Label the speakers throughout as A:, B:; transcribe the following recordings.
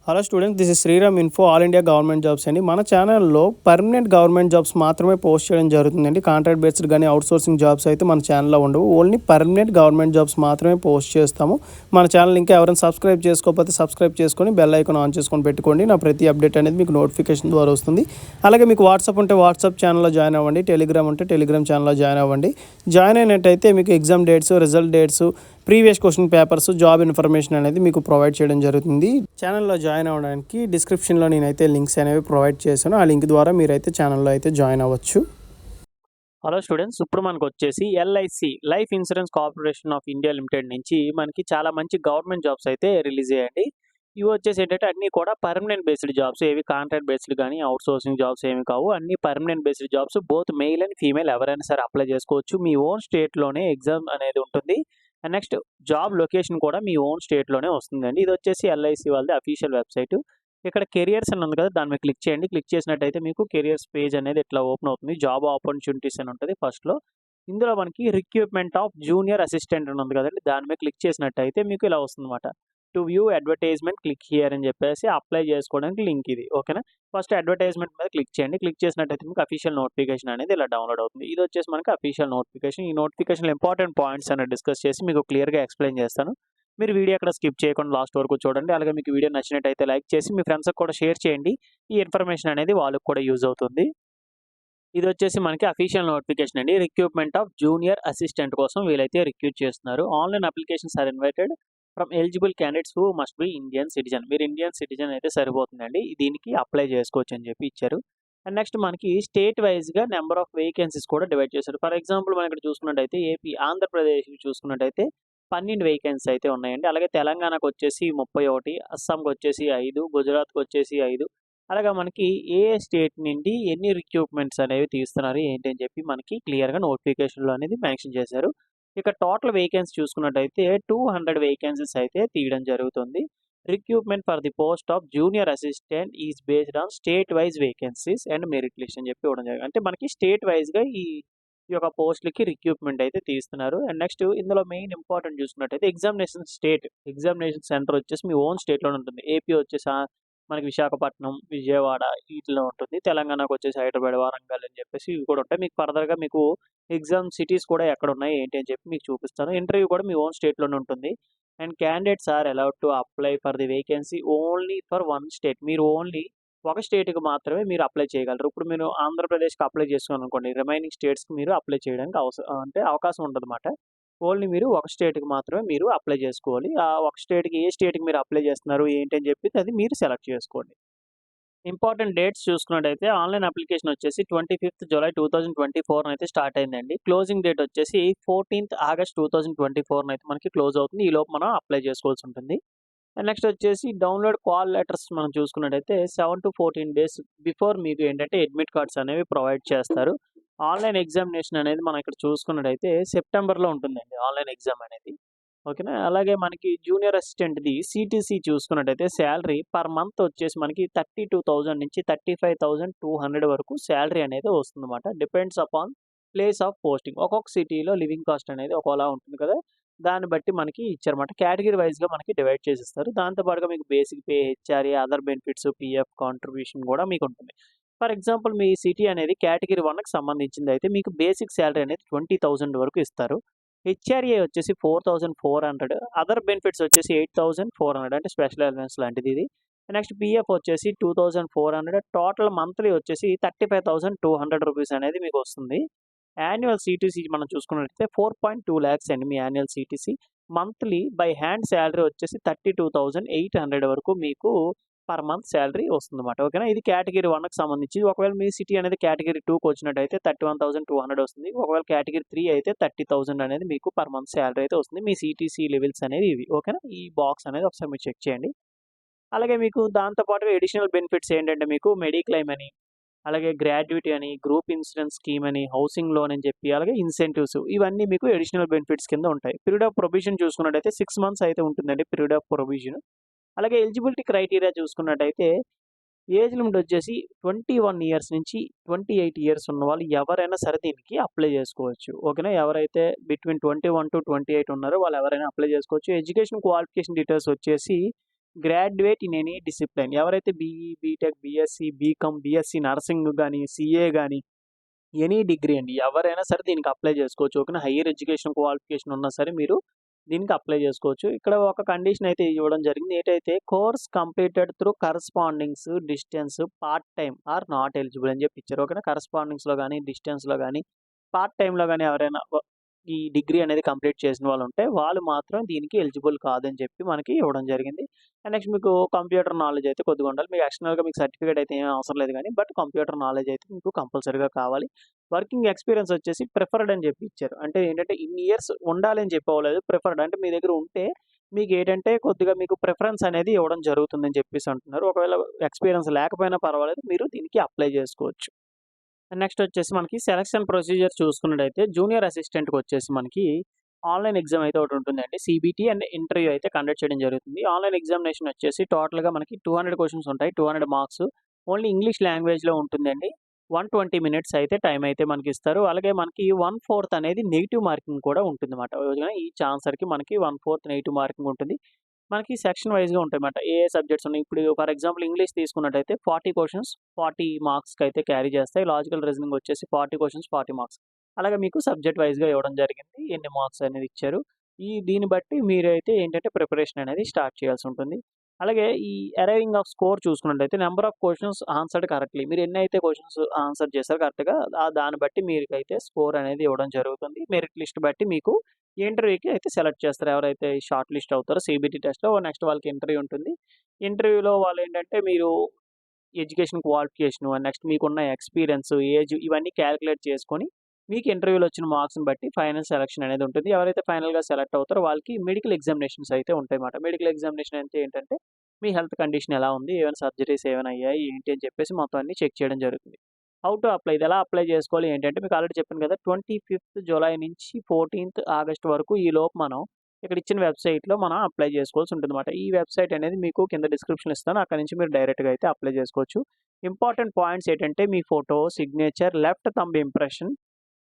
A: Hello students, this is Sriram info all India government jobs అండి. మన ఛానల్లో పర్మనెంట్ గవర్నమెంట్ జాబ్స్ మాత్రమే పోస్ట్ చేయడం జరుగుతుందండి. కాంట్రాక్ట్ బేస్డ్ కానీ అవుట్సోర్సింగ్ జాబ్స్ అయితే మన ఛానల్లో ఉండవు. ఓన్లీ పర్మనెంట్ గవర్నమెంట్ జాబ్స్ మాత్రమే పోస్ట్ చేస్తాము. మన ఛానల్ ఇంకా ఎవరైనా సబ్స్క్రైబ్ చేసుకోకపోతే సబ్స్క్రైబ్ చేసుకొని బెల్ ఐకాన్ ఆన్ చేసుకొని పెట్టుకోండి. నా ప్రతి అప్డేట్ అనేది మీకు నోటిఫికేషన్ ద్వారా వస్తుంది. అలాగే మీకు వాట్సాప్ ఉంటే వాట్సాప్ ఛానల్లో జాయిన్ అవ్వండి. టెలిగ్రామ్ ఉంటే టెలిగ్రామ్ ఛానల్లో జాయిన్ అవ్వండి. జాయిన్ అయినట్టయితే మీకు exam dates, result dates, previous question papers, job information అనేది మీకు ప్రొవైడ్ చేయడం జరుగుతుంది. ఛానల్లో జాయిన్ అవ్వడానికి డిస్క్రిప్షన్లో నేనైతే లింక్స్ అనేవి ప్రొవైడ్ చేశాను. ఆ లింక్ ద్వారా మీరైతే ఛానల్లో అయితే జాయిన్ అవ్వచ్చు.
B: హలో స్టూడెంట్స్, ఇప్పుడు మనకు వచ్చేసి LIC life insurance corporation of India limited నుంచి మనకి చాలా మంచి గవర్నమెంట్ జాబ్స్ అయితే రిలీజ్ అయ్యాయండి. ఇవి వచ్చేసి ఏంటంటే అన్నీ కూడా పర్మనెంట్ బేస్డ్ జాబ్స్, ఏవి కాంట్రాక్ట్ బేస్డ్ కానీ అవుట్ సోర్సింగ్ జాబ్స్ ఏమి కావు. అన్ని permanent based jobs. Both male and female ఎవరైనా సరే అప్లై చేసుకోవచ్చు. మీ ఓన్ స్టేట్లోనే ఎగ్జామ్ అనేది ఉంటుంది. అండ్ నెక్స్ట్ జాబ్ లొకేషన్ కూడా మీ ఓన్ స్టేట్లోనే వస్తుందండి. ఇది వచ్చేసి ఎల్ఐసి వాళ్ళది అఫీషియల్ వెబ్సైట్. ఇక్కడ కెరియర్స్ అని ఉంది కదా, దాని మీద క్లిక్ చేయండి. క్లిక్ చేసినట్టయితే మీకు కెరియర్స్ పేజ్ అనేది ఇట్లా ఓపెన్ అవుతుంది. జాబ్ ఆపర్చునిటీస్ అని ఉంటుంది ఫస్ట్లో. ఇందులో మనకి రిక్రూట్మెంట్ ఆఫ్ జూనియర్ అసిస్టెంట్ అని ఉంది కదండి, దాని మీద క్లిక్ చేసినట్టయితే మీకు ఇలా వస్తుందన్నమాట. To view advertisement click here అని చెప్పేసి అప్లై చేసుకోవడానికి లింక్ ఇది. ఓకేనా, ఫస్ట్ అడ్వర్టైజ్మెంట్ మీద క్లిక్ చేయండి. క్లిక్ చేసినట్టయితే మీకు అఫీషియల్ నోటిఫికేషన్ అనేది ఇలా డౌన్లోడ్ అవుతుంది. ఇది వచ్చేసి మనకి అఫీషియల్ నోటిఫికేషన్. ఈ నోటిఫికేషన్లో ఇంపార్టెంట్ పాయింట్స్ అనేది డిస్కస్ చేసి మీకు క్లియర్గా ఎక్స్ప్లెయిన్ చేస్తాను. మీరు వీడియో అక్కడ స్కిప్ చేయకుండా లాస్ట్ వరకు చూడండి. అలాగే మీకు వీడియో నచ్చినట్టయితే లైక్ చేసి మీ ఫ్రెండ్స్కి కూడా షేర్ చేయండి. ఈ ఇన్ఫర్మేషన్ అనేది వాళ్ళకి కూడా యూజ్ అవుతుంది. ఇది వచ్చేసి మనకి అఫీషియల్ నోటిఫికేషన్ అండి. రిక్రూట్మెంట్ ఆఫ్ జూనియర్ అసిస్టెంట్ కోసం వీలైతే రిక్రూట్ చేస్తున్నారు. Online applications are invited from eligible candidates who must be Indian citizen. మీరు ఇండియన్ సిటిజన్ అయితే సరిపోతుందండి. దీనికి అప్లై చేసుకోవచ్చు అని చెప్పి ఇచ్చారు. అండ్ నెక్స్ట్ మనకి స్టేట్ వైజ్గా నెంబర్ ఆఫ్ వేకెన్సీస్ కూడా డివైడ్ చేశారు. ఫర్ ఎగ్జాంపుల్ మనం ఇక్కడ చూసుకున్నట్టయితే ఏపీ, ఆంధ్రప్రదేశ్ చూసుకున్నట్టయితే 12 వేకెన్సీ అయితే ఉన్నాయండి. అలాగే తెలంగాణకు వచ్చేసి 31, అస్సాంకి వచ్చేసి 5, గుజరాత్కి వచ్చేసి 5. అలాగా మనకి ఏ స్టేట్ నుండి ఎన్ని రిక్రూట్మెంట్స్ అనేవి తీస్తున్నారు ఏంటి అని చెప్పి మనకి క్లియర్గా నోటిఫికేషన్లో అనేది మెన్షన్ చేశారు. ఇక టోటల్ వేకెన్సీ చూసుకున్నట్టయితే 200 వేకెన్సీస్ అయితే తీయడం జరుగుతుంది. Recruitment for the post of junior assistant is based on state wise vacancies and merit list అని చెప్పి ఇవ్వడం జరిగింది. అంటే మనకి స్టేట్ వైజ్గా ఈ యొక్క పోస్టులకి రిక్రూట్మెంట్ అయితే తీస్తున్నారు. అండ్ నెక్స్ట్ ఇందులో మెయిన్ ఇంపార్టెంట్ చూసుకున్నట్టయితే ఎగ్జామినేషన్ సెంటర్ వచ్చేసి మీ ఓన్ స్టేట్లోనే ఉంటుంది. ఏపీ వచ్చేసి మనకి విశాఖపట్నం, విజయవాడ వీటిలో ఉంటుంది. తెలంగాణకు వచ్చేసి హైదరాబాద్, వరంగల్ అని చెప్పేసి ఇవి కూడా ఉంటాయి. మీకు ఫర్దర్గా మీకు ఎగ్జామ్ సిటీస్ కూడా ఎక్కడ ఉన్నాయి ఏంటి అని చెప్పి మీకు చూపిస్తాను. ఇంటర్వ్యూ కూడా మీ ఓన్ స్టేట్లోనే ఉంటుంది. And candidates are allowed to apply for the vacancy only for one state. మీరు ఓన్లీ ఒక స్టేట్‌కి మాత్రమే మీరు అప్లై చేయగలరు. ఇప్పుడు మీరు ఆంధ్రప్రదేశ్‌కి అప్లై చేసుకున్నారనుకోండి, రిమైనింగ్ స్టేట్స్‌కి మీరు అప్లై చేయడానికి అంటే అవకాశం ఉండదన్నమాట. ఓన్లీ మీరు ఒక స్టేట్‌కి మాత్రమే మీరు అప్లై చేసుకోవాలి. ఆ ఒక స్టేట్‌కి ఏ స్టేట్‌కి మీరు అప్లై చేస్తున్నారు ఏంటి అని చెప్పి అది మీరు సెలెక్ట్ చేసుకోండి. ఇంపార్టెంట్ డేట్స్ చూసుకున్నట్టయితే ఆన్‌లైన్ అప్లికేషన్ వచ్చేసి 25th జులై 2024 అయితే స్టార్ట్ అయిందండి. క్లోజింగ్ డేట్ వచ్చేసి 14th ఆగస్ట్ 2024 అయితే మనకి క్లోజ్ అవుతుంది. ఈలోపు మనం అప్లై చేసుకోవాల్సి ఉంటుంది. అండ్ నెక్స్ట్ వచ్చేసి డౌన్లోడ్ కాల్ లెటర్స్ మనం చూసుకున్నట్టయితే 7-14 డేస్ బిఫోర్ మీకు ఏంటంటే అడ్మిట్ కార్డ్స్ అనేవి ప్రొవైడ్ చేస్తారు. ఆన్లైన్ ఎగ్జామినేషన్ అనేది మనం ఇక్కడ చూసుకున్నట్టయితే సెప్టెంబర్లో ఉంటుందండి ఆన్లైన్ ఎగ్జామ్ అనేది. ఓకేనా, అలాగే మనకి జూనియర్ అసిస్టెంట్‌ది సీటీసీ చూసుకున్నట్టయితే శాలరీ పర్ మంత్ వచ్చేసి మనకి 32,000 నుంచి 35,200 వరకు శాలరీ అనేది వస్తుందన్నమాట. Depends upon place of posting. ఒక్కొక్క సిటీలో లివింగ్ కాస్ట్ అనేది ఒకలా ఉంటుంది కదా, దాన్ని బట్టి మనకి ఇచ్చారన్నమాట. కేటగిరీ వైజ్‌గా మనకి డివైడ్ చేసిస్తారు. దాంతో పాటుగా మీకు basic pay, HRA, other benefits, PF contribution కూడా మీకు ఉంటుంది. ఫర్ ఎగ్జాంపుల్ మీ సిటీ అనేది కేటగిరీ 1కి సంబంధించింది అయితే మీకు బేసిక్ శాలరీ అనేది 20,000 వరకు ఇస్తారు. హెచ్ఆర్ఏ వచ్చేసి 4,400, అదర్ బెనిఫిట్స్ వచ్చేసి 8,400 అంటే స్పెషల్ అలవెన్స్ లాంటిది ఇది. నెక్స్ట్ పీఎఫ్ వచ్చేసి 2,400, టోటల్ మంత్లీ వచ్చేసి 35,200 రూపీస్ అనేది మీకు వస్తుంది. యాన్యువల్ సీటీసీ మనం చూసుకున్నట్లయితే 4.2 లాక్స్ అండి మీ annual CTC. Monthly by hand salary వచ్చేసి 32,800 వరకు మీకు పర్ మంత్ శాలరీ వస్తుందన్నమాట. ఓకేనా, ఇది కేటగిరీ 1కి సంబంధించి. ఒకవేళ మీ సిటీ అనేది కేటగిరీ 2కి వచ్చినట్టయితే 31,200 వస్తుంది. ఒకవేళ కేటగిరీ 3 అయితే 30,000 అనేది మీకు పర్ మంత్ శాలరీ అయితే వస్తుంది. మీ సీటీసీ లెవెల్స్ అనేవి ఇవి. ఓకేనా, ఈ బాక్స్ అనేది ఒకసారి మీరు చెక్ చేయండి. అలాగే మీకు దాంతో పాటుగా అడిషనల్ బెనిఫిట్స్ ఏంటంటే మీకు మెడిక్లెయిమ్ అని, అలాగే గ్రాడ్యుటీ అని, గ్రూప్ ఇన్సూరెన్స్ స్కీమ్ అని, హౌసింగ్ లోన్ అని చెప్పి, అలాగే ఇన్సెంటివ్స్ ఇవన్నీ మీకు అడిషనల్ బెనిఫిట్స్ కింద ఉంటాయి. పీరియడ్ ఆఫ్ ప్రొవిజన్ చూసుకున్నట్టయితే 6 మంత్స్ అయితే ఉంటుందండి పీరియడ్ ఆఫ్ ప్రొవిజన్. అలాగే ఎలిజిబిలిటీ క్రైటీరియా చూసుకున్నట్టయితే ఏజ్ లిమిట్ వచ్చేసి 21 ఇయర్స్ నుంచి 28 ఇయర్స్ ఉన్న వాళ్ళు ఎవరైనా సరే దీనికి అప్లై చేసుకోవచ్చు. ఓకేనా, ఎవరైతే బిట్వీన్ 21 to 28 ఉన్నారో వాళ్ళు ఎవరైనా అప్లై చేసుకోవచ్చు. ఎడ్యుకేషన్ క్వాలిఫికేషన్ డీటెయిల్స్ వచ్చేసి గ్రాడ్యుయేట్ ఇన్ ఎనీ డిసిప్లిన్. ఎవరైతే BE, BTech, BSc, BCom, BSc nursing గాని, సీఏ గాని ఎనీ డిగ్రీ అండి. ఎవరైనా సరే దీనికి అప్లై చేసుకోవచ్చు. ఓకేనా. హైయర్ ఎడ్యుకేషన్ క్వాలిఫికేషన్ ఉన్నా సరే మీరు దీనికి అప్లై చేసుకోవచ్చు. ఇక్కడ ఒక కండిషన్ అయితే ఇవ్వడం జరిగింది. ఏంటైతే course completed through correspondings, distance, part time or not eligible అని చెప్పి ఇచ్చారు. ఓకేనా. కరస్పాండింగ్స్‌లో గాని, డిస్టెన్స్‌లో గాని, పార్ట్ టైమ్‌లో గాని ఎవరైనా ఈ డిగ్రీ అనేది కంప్లీట్ చేసిన వాళ్ళు ఉంటే వాళ్ళు మాత్రం దీనికి ఎలిజిబుల్ కాదని చెప్పి మనకి ఇవ్వడం జరిగింది. అండ్ నెక్స్ట్ మీకు కంప్యూటర్ నాలెడ్జ్ అయితే కొద్దిగా ఉండాలి. మీకు ఎక్స్టర్నల్‌గా మీకు సర్టిఫికేట్ అయితే ఏమి అవసరం లేదు గానీ, బట్ కంప్యూటర్ నాలెడ్జ్ అయితే మీకు కంపల్సరీగా కావాలి. వర్కింగ్ ఎక్స్‌పీరియన్స్ వచ్చేసి ప్రిఫర్డ్ అని చెప్పి ఇచ్చారు. అంటే ఏంటంటే ఇన్ని ఇయర్స్ ఉండాలి అని చెప్పి అవ్వలేదు. ప్రిఫర్డ్ అంటే మీ దగ్గర ఉంటే మీకేంటంటే కొద్దిగా మీకు ప్రిఫరెన్స్ అనేది ఇవ్వడం జరుగుతుందని చెప్పేసి అంటున్నారు. ఒకవేళ ఎక్స్‌పీరియన్స్ లేకపోయినా పర్వాలేదు. మీరు దీనికి అప్లై చేసుకోవచ్చు. నెక్స్ట్ వచ్చేసి మనకి సెలక్షన్ ప్రొసీజర్ చూసుకున్నట్టయితే జూనియర్ అసిస్టెంట్‌కి వచ్చేసి మనకి ఆన్‌లైన్ ఎగ్జామ్ అయితే ఒకటి ఉంటుందండి. సీబీటీ అండ్ ఇంటర్వ్యూ అయితే కండక్ట్ చేయడం జరుగుతుంది. ఆన్‌లైన్ ఎగ్జామినేషన్ వచ్చేసి టోటల్‌గా మనకి 200 క్వెషన్స్ ఉంటాయి. 200 మార్క్స్. ఓన్లీ ఇంగ్లీష్ లాంగ్వేజ్‌లో ఉంటుందండి. 120 మినిట్స్ అయితే టైం అయితే మనకిస్తారు. అలాగే మనకి 1/4 అనేది నెగెటివ్ మార్కింగ్ కూడా ఉంటుందన్నమాట. ఈచ్ ఆన్సర్‌కి మనకి 1/4 నెగెటివ్ మార్కింగ్ ఉంటుంది. మనకి సెక్షన్ వైస్‌గా ఉంటాయన్నమాట. ఏ సబ్జెక్ట్స్ ఉన్నాయి. ఇప్పుడు ఫర్ ఎగ్జాంపుల్ ఇంగ్లీష్ తీసుకున్నట్టయితే 40 క్వెషన్స్ 40 మార్క్స్‌కైతే క్యారీ చేస్తాయి. లాజికల్ రీజనింగ్ వచ్చేసి 40 క్వెషన్స్ 40 మార్క్స్. అలాగే మీకు సబ్జెక్ట్ వైస్‌గా ఇవ్వడం జరిగింది. ఎన్ని మార్క్స్ అనేది ఇచ్చారు. దీన్ని బట్టి మీరైతే ఏంటంటే ప్రిపరేషన్ అనేది స్టార్ట్ చేయాల్సి ఉంటుంది. అలాగే ఈ అరైవింగ్ ఆఫ్ స్కోర్ చూసుకున్నట్టయితే number of questions answered correctly. మీరు ఎన్నైతే క్వెషన్స్ ఆన్సర్ చేశారో కరెక్ట్‌గా దాన్ని బట్టి మీకైతే స్కోర్ అనేది ఇవ్వడం జరుగుతుంది. మెరిట్ లిస్ట్ బట్టి మీకు ఇంటర్వ్యూకి అయితే సెలెక్ట్ చేస్తారు. ఎవరైతే షార్ట్ లిస్ట్ అవుతారో సీబీటీ టెస్ట్‌లో నెక్స్ట్ వాళ్ళకి ఇంటర్వ్యూ ఉంటుంది. ఇంటర్వ్యూలో వాళ్ళేంటంటే మీరు ఎడ్యుకేషన్ క్వాలిఫికేషను, నెక్స్ట్ మీకున్న ఎక్స్‌పీరియన్స్, ఏజ్ ఇవన్నీ కాలిక్యులేట్ చేసుకొని మీకు ఇంటర్వ్యూలో వచ్చిన మార్క్స్‌ని బట్టి ఫైనల్ సెలక్షన్ అనేది ఉంటుంది. ఎవరైతే ఫైనల్‌గా సెలెక్ట్ అవుతారో వాళ్ళకి మెడికల్ ఎగ్జామినేషన్స్ అయితే ఉంటాయన్నమాట. మెడికల్ ఎగ్జామినేషన్ అంటే ఏంటంటే మీ హెల్త్ కండిషన్ ఎలా ఉంది? ఏమైనా సర్జరీస్ ఏమైనా అయ్యాయి? ఏంటి అని చెప్పేసి మొత్తం అన్నీ చెక్ చేయడం జరుగుతుంది. హౌ టు అప్లై ఇది ఎలా అప్లై చేసుకోవాలి ఏంటంటే మీకు ఆల్రెడీ చెప్పాను కదా! 25థ్ జులై నుంచి 14థ్ ఆగస్ట్ వరకు ఈలోపు మనం ఇక్కడ ఇచ్చిన వెబ్‌సైట్‌లో మనం అప్లై చేసుకోవాల్సి ఉంటుందన్నమాట. ఈ వెబ్‌సైట్ అనేది మీకు కింద డిస్క్రిప్షన్‌లో ఇస్తాను. అక్కడి నుంచి మీరు డైరెక్ట్‌గా అయితే అప్లై చేసుకోవచ్చు. ఇంపార్టెంట్ పాయింట్స్ ఏంటంటే మీ photo, signature, left thumb impression,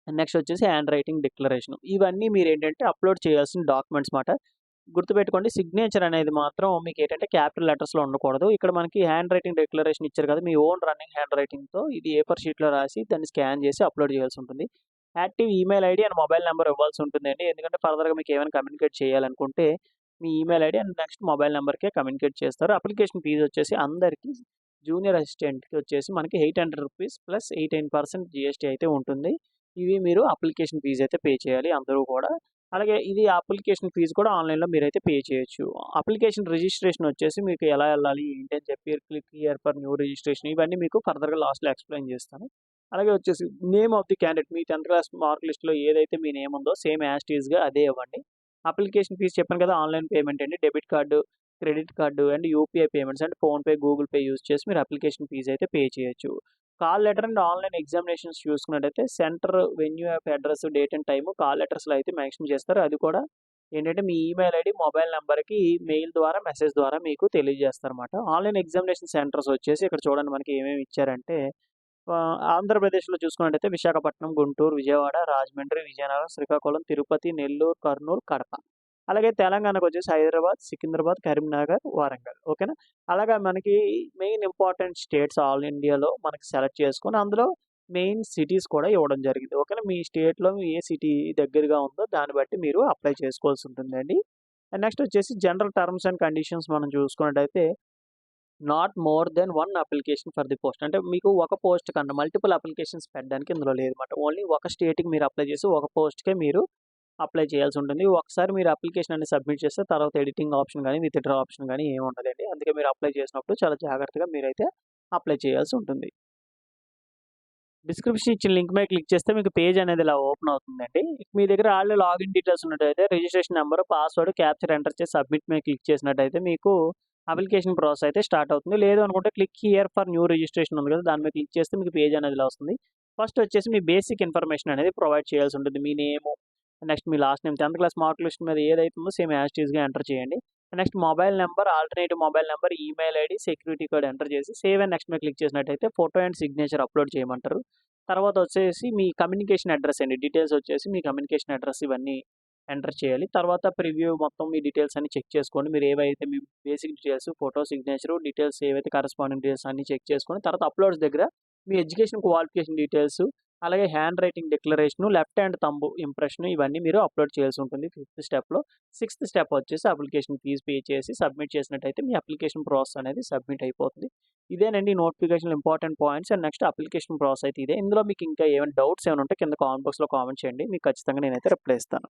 B: next వచ్చేసి హ్యాండ్ రైటింగ్ డిక్లరేషన్. ఇవన్నీ మీరేంటంటే అప్‌లోడ్ చేయాల్సిన డాక్యుమెంట్స్ మాట. గుర్తుపెట్టుకోండి సిగ్నేచర్ అనేది మాత్రం మీకేంటంటే క్యాపిటల్ లెటర్స్‌లో ఉండకూడదు. ఇక్కడ మనకి హ్యాండ్ రైటింగ్ డిక్లరేషన్ ఇచ్చారు కదా! మీ ఓన్ రన్నింగ్ హ్యాండ్ రైటింగ్‌తో ఇది ఏ4 షీట్‌లో రాసి దాన్ని స్కాన్ చేసి అప్‌లోడ్ చేయాల్సి ఉంటుంది. Active email ID and mobile number ఇవ్వాల్సి ఉంటుందండి. ఎందుకంటే ఫర్దర్‌గా మీకు ఏమైనా కమ్యూనికేట్ చేయాలనుకుంటే మీ email ID and next mobile నంబర్‌కే కమ్యూనికేట్ చేస్తారు. అప్లికేషన్ ఫీజ్ వచ్చేసి అందరికి జూనియర్ అసిస్టెంట్‌కి వచ్చేసి మనకి రూ. 800 ప్లస్ 18% జీఎస్టీ అయితే ఉంటుంది. ఇవి మీరు అప్లికేషన్ ఫీజ్ అయితే పే చేయాలి అందరూ కూడా. అలాగే ఇది అప్లికేషన్ ఫీజ్ కూడా ఆన్‌లైన్‌లో మీరైతే పే చేయొచ్చు. అప్లికేషన్ రిజిస్ట్రేషన్ వచ్చేసి మీకు ఎలా ఎళ్ళాలి, ఏంటి అని చెప్పి click here for new registration ఇవన్నీ మీకు ఫర్దర్‌గా లాస్ట్‌లో ఎక్స్‌ప్లెయిన్ చేస్తాను. అలాగే వచ్చేసి నేమ్ ఆఫ్ ది క్యాండిడేట్ మీ 10థ్ క్లాస్ మార్క్ లిస్ట్‌లో ఏదైతే మీ నేమ్ ఉందో సేమ్ యాజ్ ఇట్ ఈస్‌గా అదే ఇవ్వండి. అప్లికేషన్ ఫీజ్ చెప్పాను కదా! ఆన్‌లైన్ పేమెంట్ అండి. Debit card, credit card and UPI payments అంటే ఫోన్‌పే, గూగుల్ పే యూజ్ చేసి మీరు అప్లికేషన్ ఫీజ్ అయితే పే చేయొచ్చు. Call letter and online examinations చూసుకున్నట్టయితే centre, venue of address, date and time call లెటర్స్‌లో అయితే మెన్షన్ చేస్తారు. అది కూడా ఏంటంటే మీ ఈమెయిల్ ఐడీ, మొబైల్ నంబర్‌కి మెయిల్ ద్వారా, మెసేజ్ ద్వారా మీకు తెలియజేస్తారన్నమాట. ఆన్‌లైన్ ఎగ్జామినేషన్ సెంటర్స్ వచ్చేసి ఇక్కడ చూడండి మనకి ఏమేమి ఇచ్చారంటే ఆంధ్రప్రదేశ్‌లో చూసుకున్నట్టయితే విశాఖపట్నం, గుంటూరు, విజయవాడ, రాజమండ్రి, విజయనగరం, శ్రీకాకుళం, తిరుపతి, నెల్లూరు, కర్నూలు, కడప. అలాగే తెలంగాణకొచ్చేసి హైదరాబాద్, సికింద్రాబాద్, కరీంనగర్, వరంగల్. ఓకేనా. అలాగా మనకి మెయిన్ ఇంపార్టెంట్ స్టేట్స్ ఆల్ ఇండియాలో మనకి సెలెక్ట్ చేసుకొని అందులో మెయిన్ సిటీస్ కూడా ఇవ్వడం జరిగింది. ఓకేనా. మీ స్టేట్‌లో ఏ సిటీ దగ్గరగా ఉందో దాన్ని బట్టి మీరు అప్లై చేసుకోవాల్సి ఉంటుందండి. అండ్ నెక్స్ట్ వచ్చేసి జనరల్ టర్మ్స్ అండ్ కండిషన్స్ మనం చూసుకున్నట్టయితే not more than 1 application for the post. అంటే మీకు ఒక పోస్ట్ కన్నా మల్టిపుల్ అప్లికేషన్స్ పెట్టడానికి ఇందులో లేదన్నమాట. ఓన్లీ ఒక స్టేట్‌కి మీరు అప్లై చేసి ఒక పోస్ట్‌కే మీరు అప్లై చేయాల్సి ఉంటుంది. ఒకసారి మీరు అప్లికేషన్ అనేది సబ్మిట్ చేస్తే తర్వాత ఎడిటింగ్ ఆప్షన్ గాని, విత్‌డ్రా ఆప్షన్ గాని ఏమి ఉండదండి. అందుకే మీరు అప్లై చేసినప్పుడు చాలా జాగ్రత్తగా మీరైతే అప్లై చేయాల్సి ఉంటుంది. డిస్క్రిప్షన్ ఇచ్చిన లింక్ మీద క్లిక్ చేస్తే మీకు పేజ్ అనేది ఇలా ఓపెన్ అవుతుందండి. మీ దగ్గర ఆల్రెడీ లాగిన్ డీటెయిల్స్ ఉన్నట్టయితే registration number, password, capture enter చేసి సబ్మిట్ మీద క్లిక్ చేసినట్టయితే మీకు అప్లికేషన్ ప్రాసెస్ అయితే స్టార్ట్ అవుతుంది. లేదు అనుకుంటే click here for new registration ఉంది కదా! దాని మీద క్లిక్ చేస్తే మీకు పేజ్ అనేది ఇలా వస్తుంది. ఫస్ట్ వచ్చేసి మీ బేసిక్ ఇన్ఫర్మేషన్ అనేది ప్రొవైడ్ చేయాల్సి ఉంటుంది. మీ నేము, నెక్స్ట్ మీ లాస్ట్ నేమ్ 10థ్ క్లాస్ మార్క్ లిస్ట్ మీద ఏదైతే ఉందో సేమ్ యాజ్ ఇట్ ఈస్‌గా ఎంటర్ చేయండి. Next mobile number, alternative mobile number, email ID, security code enter చేసి సేవ్ అండ్ నెక్స్ట్ మీద క్లిక్ చేసినట్టయితే ఫోటో అండ్ సిగ్నేచర్ అప్‌లోడ్ చేయమంటారు. తర్వాత వచ్చేసి మీ కమ్యూనికేషన్ అడ్రెస్ అండి. డీటెయిల్స్ వచ్చేసి మీ కమ్యూనికేషన్ అడ్రెస్ ఇవన్నీ ఎంటర్ చేయాలి. తర్వాత ప్రివ్యూ మొత్తం మీ డీటెయిల్స్ అన్నీ చెక్ చేసుకోండి. మీరు ఏవైతే మీ basic details, photo, signature, details ఏవైతే కరస్పాండింగ్ డీటెయిల్స్ అన్నీ చెక్ చేసుకొని తర్వాత అప్‌లోడ్స్ దగ్గర మీ ఎడ్యుకేషన్ క్వాలిఫికేషన్ డీటెయిల్స్, అలాగే handwriting declaration, left hand thumb impression ఇవన్నీ మీరు అప్‌లోడ్ చేయాల్సి ఉంటుంది ఫిఫ్త్ స్టెప్‌లో. సిక్స్త్ స్టెప్ వచ్చేసి అప్లికేషన్ ఫీజ్ పే చేసి సబ్మిట్ చేసినట్టయితే మీ అప్లికేషన్ ప్రాసెస్ అనేది సబ్మిట్ అయిపోతుంది. ఇదేనండి నోటిఫికేషన్‌లో important points and next application process అయితే ఇదే. ఇందులో మీకు ఇంకా ఏమైనా డౌట్స్ ఏమైనా ఉంటే కింద కామెంట్ బాక్స్‌లో కామెంట్ చేయండి. మీకు ఖచ్చితంగా నేనైతే రిప్లై ఇస్తాను.